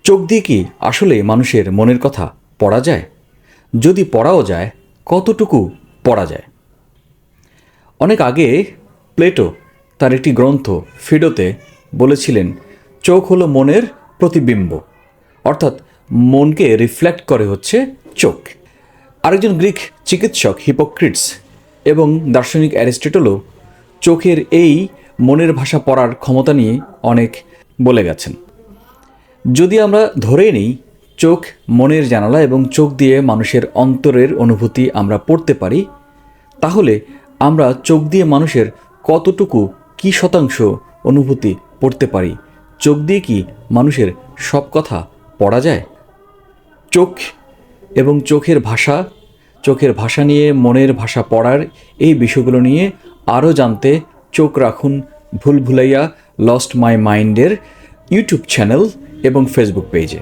চোখ দিয়ে কি আসলে মানুষের মনের কথা পড়া যায়? যদি পড়াও যায়, কতটুকু পড়া যায়? অনেক আগে প্লেটো তার একটি গ্রন্থ ফিডোতে বলেছিলেন, চোখ হলো মনের প্রতিবিম্ব, অর্থাৎ মনকে রিফ্লেক্ট করে হচ্ছে চোখ। আরেকজন গ্রিক চিকিৎসক হিপোক্রিটস এবং দার্শনিক অ্যারিস্টটলও চোখের এই মনের ভাষা পড়ার ক্ষমতা নিয়ে অনেক বলে গেছেন। যদি আমরা ধরে নিই চোখ মনের জানালা এবং চোখ দিয়ে মানুষের অন্তরের অনুভূতি আমরা পড়তে পারি, তাহলে আমরা চোখ দিয়ে মানুষের কতটুকু কি শতাংশ অনুভূতি পড়তে পারি? চোখ দিয়ে কি মানুষের সব কথা পড়া যায়? চোখ এবং চোখের ভাষা নিয়ে মনের ভাষা পড়ার এই বিষয়গুলো নিয়ে আরও জানতে চোখ রাখুন ভুল ভুলাইয়া লস্ট মাই মাইন্ডের ইউটিউব চ্যানেল এবং ফেসবুক পেজে।